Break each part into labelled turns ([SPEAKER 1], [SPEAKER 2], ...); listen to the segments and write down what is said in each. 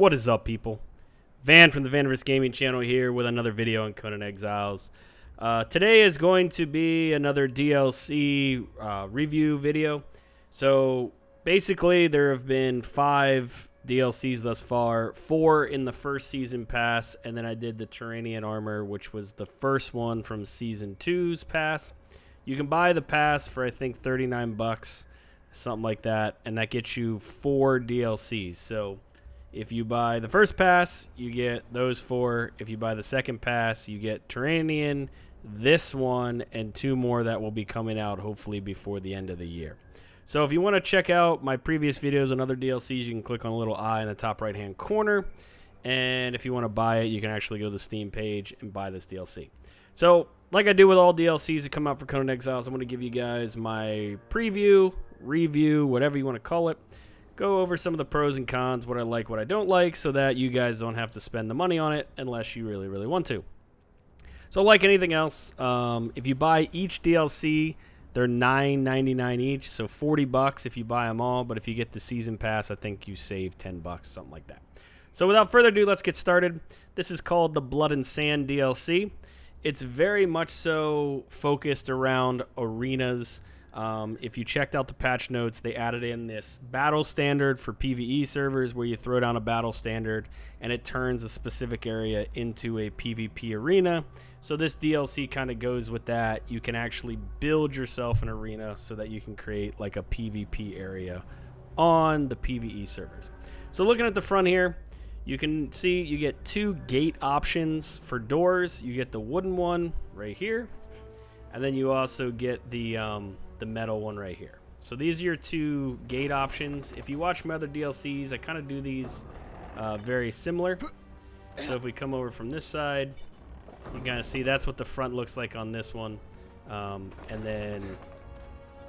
[SPEAKER 1] What is up, people? Van from the Vaniverse Gaming Channel here with another video on Conan Exiles. Today is going to be another DLC review video. So basically there have been 5 DLCs thus far, 4 in the first season pass, and then I did the Turanian armor, which was the first one from season 2's pass. You can buy the pass for I think 39 bucks, something like that, and that gets you 4 DLCs. So if you buy the first pass, you get those 4. If you buy the second pass, you get Turanian, this one, and 2 more that will be coming out hopefully before the end of the year. So if you want to check out my previous videos and other DLCs, you can click on a little eye in the top right hand corner. And if you want to buy it, you can actually go to the Steam page and buy this DLC. So like I do with all DLCs that come out for Conan Exiles, I'm going to give you guys my preview, review, whatever you want to call it. Go over some of the pros and cons, what I like, what I don't like, so that you guys don't have to spend the money on it unless you really, really want to. So like anything else, if you buy each DLC, they're $9.99 each, so 40 bucks if you buy them all. But if you get the season pass, I think you save 10 bucks, something like that. So without further ado, let's get started. This is called the Blood and Sand DLC. It's very much so focused around arenas. If you checked out the patch notes, they added in this battle standard for PvE servers where you throw down a battle standard and it turns a specific area into a PvP arena. So this DLC kind of goes with that. You can actually build yourself an arena so that you can create like a PvP area on the PvE servers. So looking at the front here, you can see you get 2 gate options for doors. You get the wooden one right here, and then you also get the metal one right here. So these are your 2 gate options. If you watch my other DLCs, I kind of do these very similar. So if we come over from this side, you can kind of see that's what the front looks like on this one. And then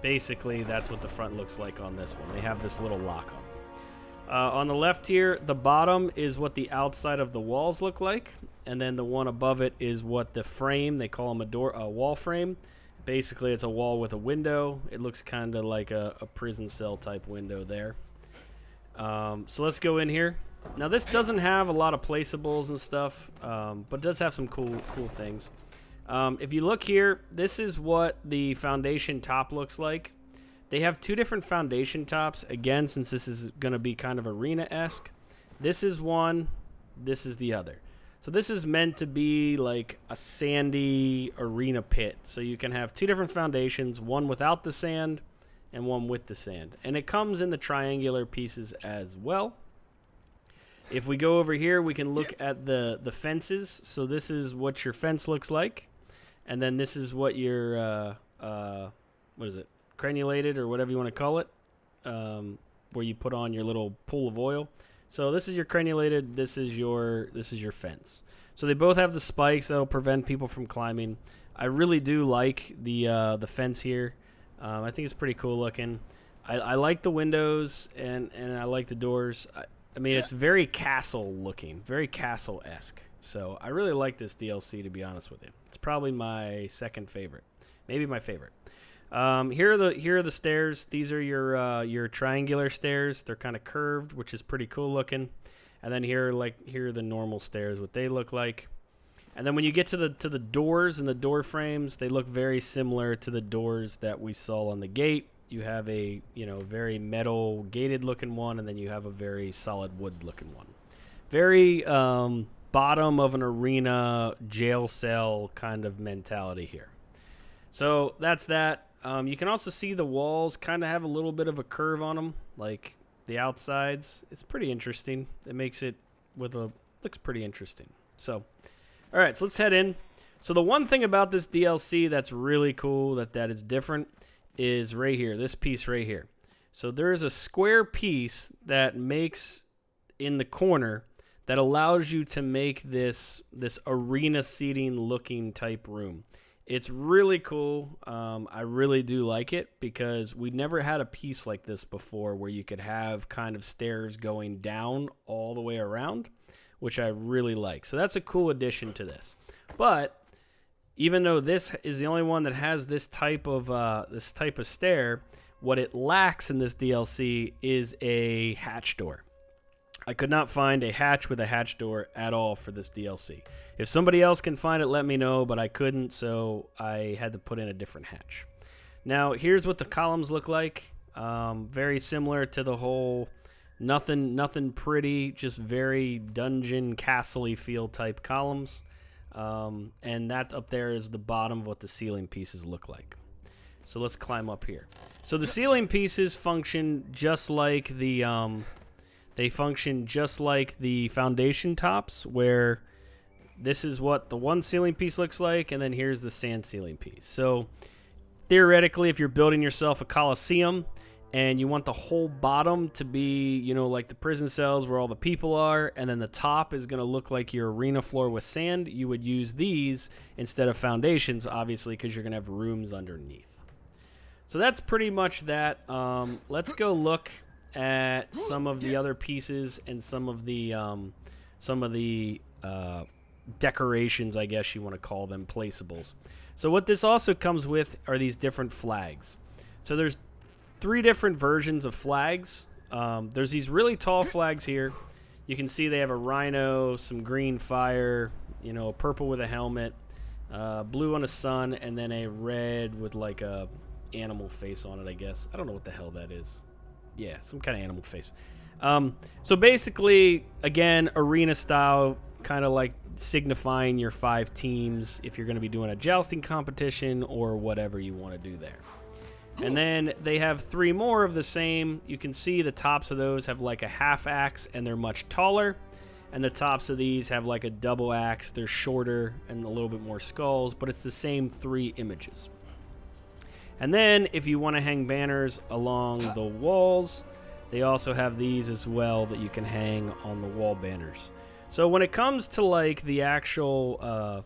[SPEAKER 1] basically that's what the front looks like on this one. They have this little lock on. On the left here, the bottom is what the outside of the walls look like. And then the one above it is what the frame, they call them a wall frame. Basically, it's a wall with a window. It looks kind of like a prison cell type window there. So let's go in here. Now, this doesn't have a lot of placeables and stuff, but does have some cool things. If you look here, this is what the foundation top looks like. They have 2 different foundation tops. Again, since this is going to be kind of arena-esque. This is one. This is the other. So this is meant to be like a sandy arena pit. So you can have 2 different foundations, one without the sand and one with the sand. And it comes in the triangular pieces as well. If we go over here, we can look at the fences. So this is what your fence looks like. And then this is what your, what is it, crenulated or whatever you want to call it, where you put on your little pool of oil. So this is your crenulated, this is your fence. So they both have the spikes that'll prevent people from climbing. I really do like the fence here. I think it's pretty cool looking. I like the windows and I like the doors. I mean, it's very castle looking, very castle-esque. So I really like this DLC, to be honest with you. It's probably my second favorite, maybe my favorite. Here are the stairs. These are your triangular stairs. They're kind of curved, which is pretty cool looking. And then here are the normal stairs, what they look like. And then when you get to the doors and the door frames, they look very similar to the doors that we saw on the gate. You have a very metal gated looking one, and then you have a very solid wood looking one. Very bottom of an arena jail cell kind of mentality here. So that's that. You can also see the walls kind of have a little bit of a curve on them, like the outsides. It's pretty interesting. It makes it looks pretty interesting. So, all right, so let's head in. So the one thing about this DLC that's really cool that is different is right here, this piece right here. So there is a square piece that makes in the corner that allows you to make this arena seating looking type room. It's really cool. I really do like it because we never had a piece like this before where you could have kind of stairs going down all the way around, which I really like. So that's a cool addition to this. But even though this is the only one that has this type of stair, what it lacks in this DLC is a hatch door. I could not find a hatch with a hatch door at all for this DLC. If somebody else can find it, let me know, but I couldn't, so I had to put in a different hatch. Now, here's what the columns look like. Very similar to the whole nothing pretty, just very dungeon castle-y feel type columns. And that up there is the bottom of what the ceiling pieces look like. So let's climb up here. So the ceiling pieces function just like the foundation tops, where this is what the one ceiling piece looks like, and then here's the sand ceiling piece. So theoretically, if you're building yourself a coliseum and you want the whole bottom to be, you know, like the prison cells where all the people are, and then the top is going to look like your arena floor with sand, you would use these instead of foundations, obviously, because you're going to have rooms underneath. So that's pretty much that. Let's go look at some of the other pieces and some of the decorations, I guess you want to call them, placeables. So what this also comes with are these different flags. So there's 3 different versions of flags. There's these really tall flags here. You can see they have a rhino, some green fire, you know, purple with a helmet, blue on a sun, and then a red with like a animal face on it, I guess. I don't know what the hell that is. Yeah, some kind of animal face. So basically, again, arena style, kind of like signifying your 5 teams if you're going to be doing a jousting competition or whatever you want to do there. And then they have 3 more of the same. You can see the tops of those have like a half axe and they're much taller. And the tops of these have like a double axe. They're shorter and a little bit more skulls, but it's the same 3 images. And then if you want to hang banners along the walls, they also have these as well that you can hang on the wall banners. So when it comes to like the actual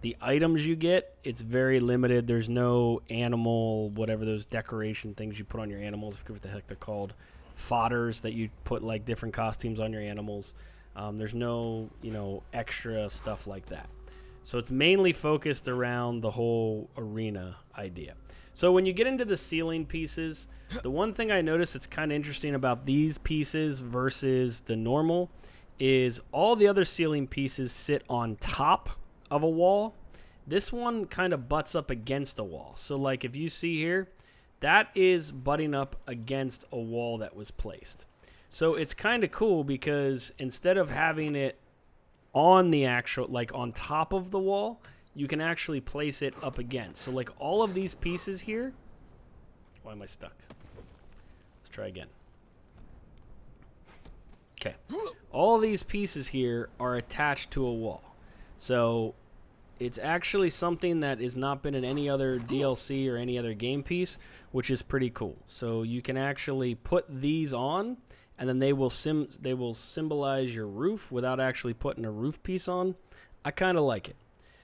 [SPEAKER 1] the items you get, it's very limited. There's no animal, whatever those decoration things you put on your animals, I forget what the heck they're called, fodders that you put like different costumes on your animals. There's no, you know, extra stuff like that. So it's mainly focused around the whole arena idea. So when you get into the ceiling pieces, the one thing I noticed that's kind of interesting about these pieces versus the normal is all the other ceiling pieces sit on top of a wall. This one kind of butts up against a wall. So like if you see here, that is butting up against a wall that was placed. So it's kind of cool because instead of having it on the actual, like on top of the wall, you can actually place it up against. So like all of these pieces here, why am I stuck? Let's try again. Okay. All these pieces here are attached to a wall. So it's actually something that has not been in any other DLC or any other game piece, which is pretty cool. So you can actually put these on, and then they will symbolize your roof without actually putting a roof piece on. I kind of like it.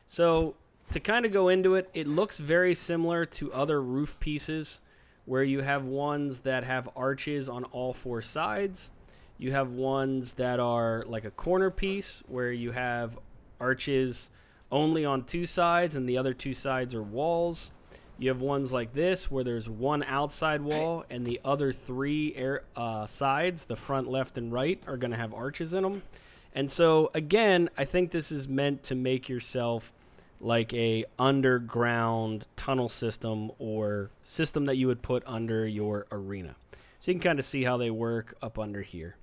[SPEAKER 1] So to kind of go into it, it looks very similar to other roof pieces where you have ones that have arches on all 4 sides. You have ones that are like a corner piece where you have arches only on 2 sides and the other 2 sides are walls. You have ones like this where there's one outside wall and the other 3 sides, the front, left, and right, are going to have arches in them. And so, again, I think this is meant to make yourself like a underground tunnel system or system that you would put under your arena. So you can kind of see how they work up under here.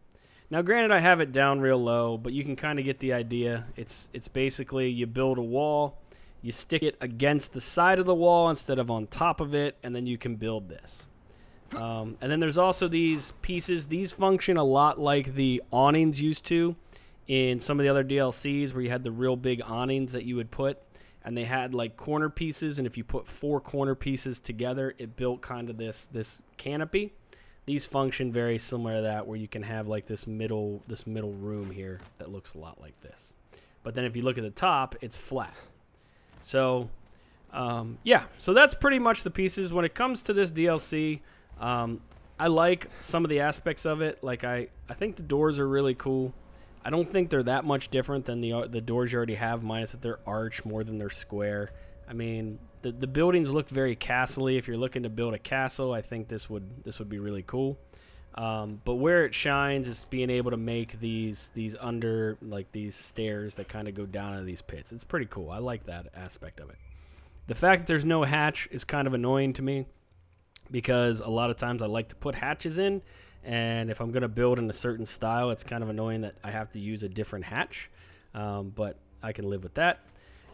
[SPEAKER 1] Now, granted, I have it down real low, but you can kind of get the idea. It's basically you build a wall, you stick it against the side of the wall instead of on top of it, and then you can build this. And then there's also these pieces. These function a lot like the awnings used to in some of the other DLCs where you had the real big awnings that you would put, and they had like corner pieces, and if you put 4 corner pieces together, it built kind of this canopy. These function very similar to that, where you can have like this middle room here that looks a lot like this. But then if you look at the top, it's flat. So, yeah. So that's pretty much the pieces. When it comes to this DLC, I like some of the aspects of it. Like I think the doors are really cool. I don't think they're that much different than the doors you already have, minus that they're arch more than they're square. I mean, the buildings look very castle-y. If you're looking to build a castle, I think this would be really cool. But where it shines is being able to make these under, like these stairs that kind of go down into these pits. It's pretty cool. I like that aspect of it. The fact that there's no hatch is kind of annoying to me, because a lot of times I like to put hatches in, and if I'm going to build in a certain style, it's kind of annoying that I have to use a different hatch, but I can live with that.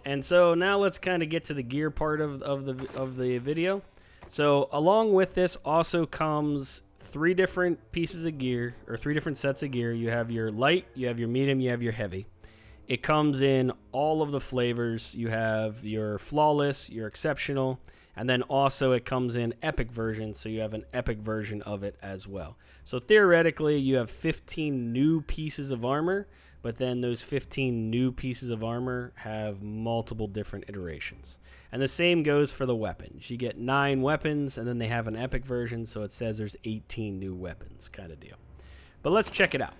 [SPEAKER 1] And so now let's kind of get to the gear part of the video. So along with this also comes 3 different pieces of gear, or 3 different sets of gear. You have your light, you have your medium, you have your heavy. It comes in all of the flavors. You have your flawless, your exceptional, and then also it comes in epic version, so you have an epic version of it as well. So theoretically, you have 15 new pieces of armor, but then those 15 new pieces of armor have multiple different iterations. And the same goes for the weapons. You get 9 weapons, and then they have an epic version, so it says there's 18 new weapons kind of deal. But let's check it out.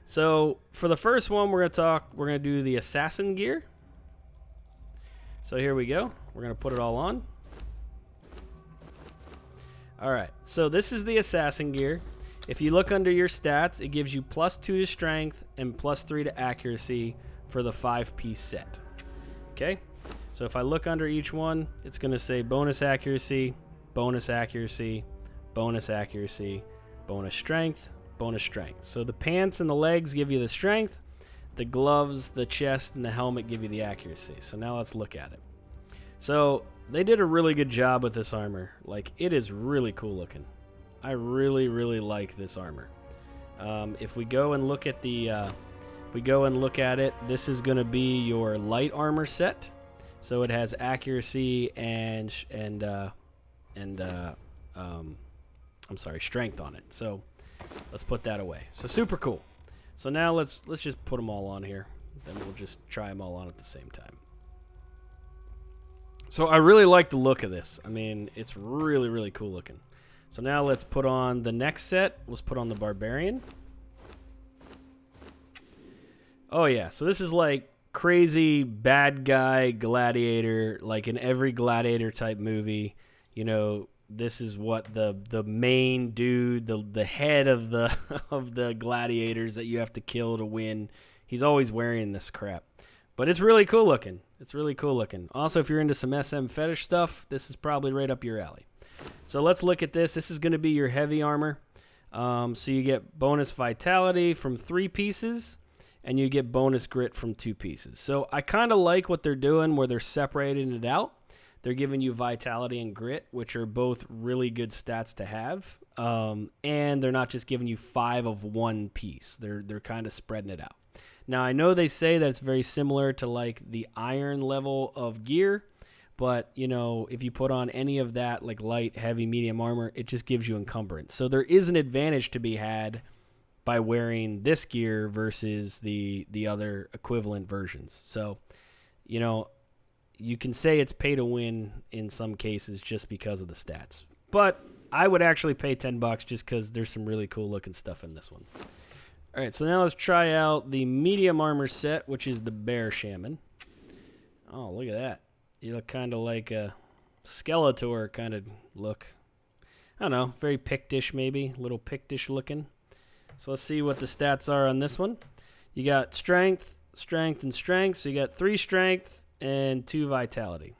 [SPEAKER 1] So for the first one, we're going to do the assassin gear. So here we go. We're going to put it all on. All right, so this is the assassin gear. If you look under your stats, it gives you +2 to strength and +3 to accuracy for the 5-piece set. Okay, so if I look under each one, it's going to say bonus accuracy, bonus accuracy, bonus accuracy, bonus strength, bonus strength. So the pants and the legs give you the strength, the gloves, the chest, and the helmet give you the accuracy. So now let's look at it. So they did a really good job with this armor. Like, it is really cool looking. I really, really like this armor. If we go and look at it, this is going to be your light armor set. So it has accuracy and strength on it. So let's put that away. So super cool. So now let's just put them all on here. Then we'll just try them all on at the same time. So I really like the look of this. I mean, it's really, really cool looking. So now let's put on the next set. Let's put on the Barbarian. Oh yeah, so this is like crazy bad guy gladiator, like in every gladiator type movie. You know, this is what the main dude, the head of the of the gladiators that you have to kill to win. He's always wearing this crap. But it's really cool looking. It's really cool looking. Also, if you're into some SM fetish stuff, this is probably right up your alley. So let's look at this. This is going to be your heavy armor. So you get bonus vitality from 3 pieces, and you get bonus grit from 2 pieces. So I kind of like what they're doing where they're separating it out. They're giving you vitality and grit, which are both really good stats to have. And they're not just giving you 5 of one piece. They're kind of spreading it out. Now, I know they say that it's very similar to like the iron level of gear, but, you know, if you put on any of that, like light, heavy, medium armor, it just gives you encumbrance. So there is an advantage to be had by wearing this gear versus the other equivalent versions. So, you know, you can say it's pay to win in some cases just because of the stats. But I would actually pay $10 just because there's some really cool looking stuff in this one. All right, so now let's try out the medium armor set, which is the Bear Shaman. Oh, look at that. You look kind of like a Skeletor kind of look. I don't know, very Pictish maybe, a little Pictish looking. So let's see what the stats are on this one. You got strength, strength, and strength. So you got 3 strength and 2 vitality.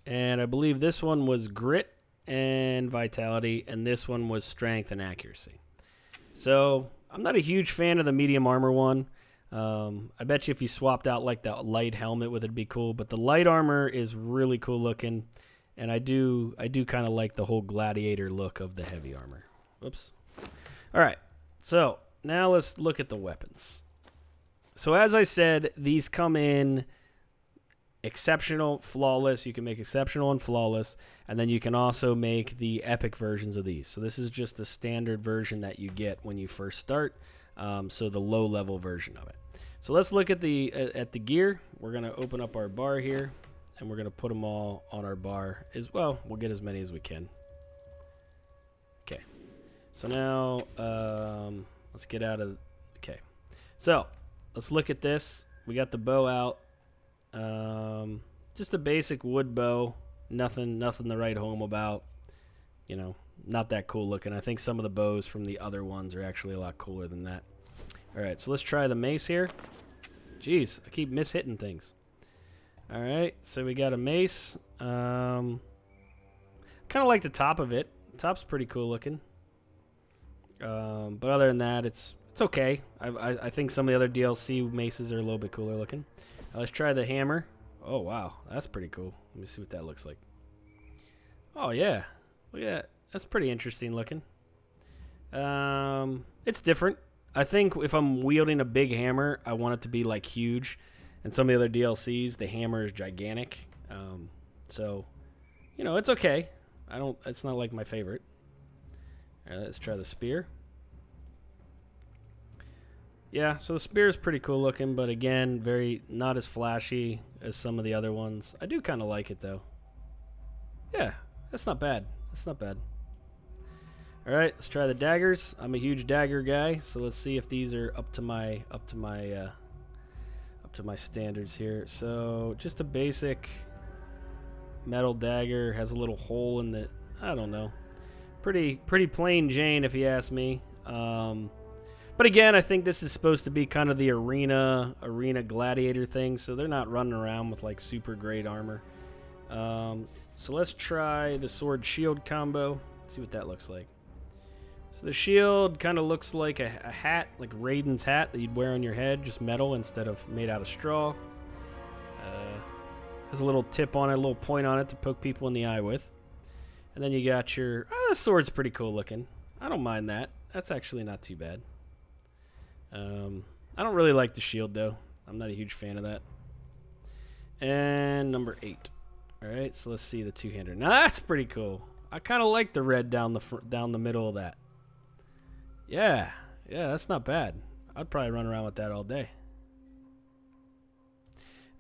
[SPEAKER 1] And I believe this one was grit and vitality, and this one was strength and accuracy. So I'm not a huge fan of the medium armor one. I bet you if you swapped out like that light helmet with it, it'd be cool. But the light armor is really cool looking, and I do kind of like the whole gladiator look of the heavy armor. Whoops. All right, so now let's look at the weapons. So as I said, these come in exceptional, flawless. You can make exceptional and flawless, and then you can also make the epic versions of these. So this is just the standard version that you get when you first start. So the low level version of it. So let's look at the gear. We're gonna open up our bar here, and we're gonna put them all on our bar as well. We'll get as many as we can. Okay. So now let's get out of. Okay. So let's look at this. We got the bow out. Just a basic wood bow. Nothing to write home about. You know, not that cool looking. I think some of the bows from the other ones are actually a lot cooler than that. All right, so let's try the mace here. Jeez, I keep mishitting things. All right, so we got a mace. Kind of like the top of it. The top's pretty cool looking. But other than that, it's okay. I think some of the other DLC maces are a little bit cooler looking. Let's try the hammer. Oh, wow. That's pretty cool. Let me see what that looks like. Oh, yeah. Look at that. That's pretty interesting looking. It's different. I think if I'm wielding a big hammer, I want it to be, like, huge. And some of the other DLCs, the hammer is gigantic. So, you know, it's okay. It's not, like, my favorite. All right, let's try the spear. Yeah, so the spear is pretty cool looking, but again, not as flashy as some of the other ones. I do kind of like it though. Yeah, that's not bad. That's not bad. All right, let's try the daggers. I'm a huge dagger guy, so let's see if these are up to my standards here. So just a basic metal dagger, has a little hole in the, I don't know, pretty plain Jane if you ask me. But again, I think this is supposed to be kind of the arena gladiator thing, so they're not running around with like super great armor. So let's try the sword shield combo. See what that looks like. So the shield kind of looks like a hat, like Raiden's hat that you'd wear on your head, just metal instead of made out of straw. Has a little tip on it, a little point on it to poke people in the eye with. And then you got your, the sword's pretty cool looking. I don't mind that. That's actually not too bad. I don't really like the shield though. I'm not a huge fan of that. And number 8. All right, so let's see the two-hander. Now that's pretty cool. I kind of like the red down the middle of that. Yeah, that's not bad. I'd probably run around with that all day.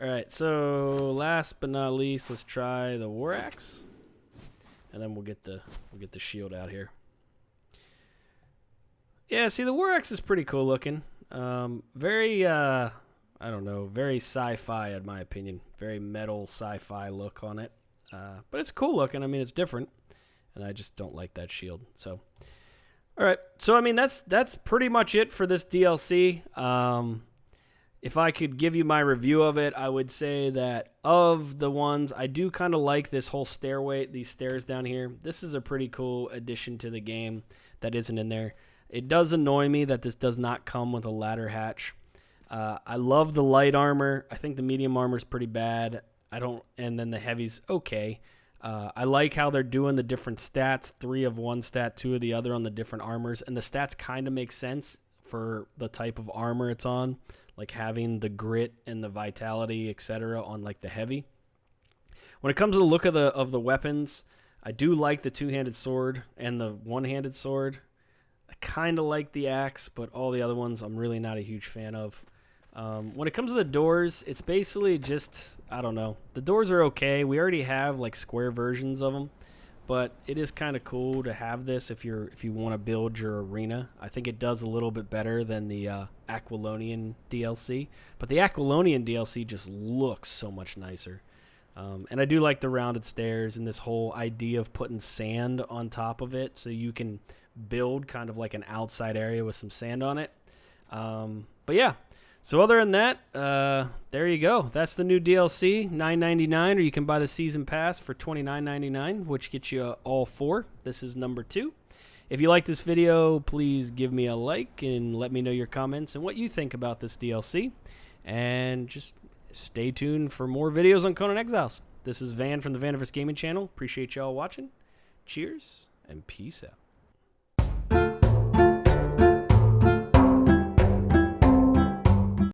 [SPEAKER 1] All right, so last but not least, let's try the war axe, and then we'll get the shield out here. Yeah, see, the war axe is pretty cool looking. Very, I don't know, very sci-fi in my opinion. Very metal sci-fi look on it. But it's cool looking. I mean, it's different. And I just don't like that shield. So, all right. So, I mean, that's pretty much it for this DLC. If I could give you my review of it, I would say that of the ones, I do kind of like this whole stairway, these stairs down here. This is a pretty cool addition to the game that isn't in there. It does annoy me that this does not come with a ladder hatch. I love the light armor. I think the medium armor is pretty bad. And then the heavy's okay. I like how they're doing the different stats, 3 of one stat, 2 of the other on the different armors. And the stats kind of make sense for the type of armor it's on, like having the grit and the vitality, etc. on like the heavy. When it comes to the look of the weapons, I do like the two-handed sword and the one-handed sword. I kind of like the axe, but all the other ones I'm really not a huge fan of. When it comes to the doors, it's basically just, I don't know. The doors are okay. We already have like square versions of them, but it is kind of cool to have this if you want to build your arena. I think it does a little bit better than the Aquilonian DLC, but the Aquilonian DLC just looks so much nicer. And I do like the rounded stairs and this whole idea of putting sand on top of it so you can build kind of like an outside area with some sand on it. But yeah, so other than that, there you go. That's the new DLC, $9.99, or you can buy the season pass for $29.99, which gets you all 4. This is number 2. If you like this video, please give me a like and let me know your comments and what you think about this DLC. And just stay tuned for more videos on Conan Exiles. This is Van from the Vaniverse Gaming Channel. Appreciate y'all watching. Cheers and peace out.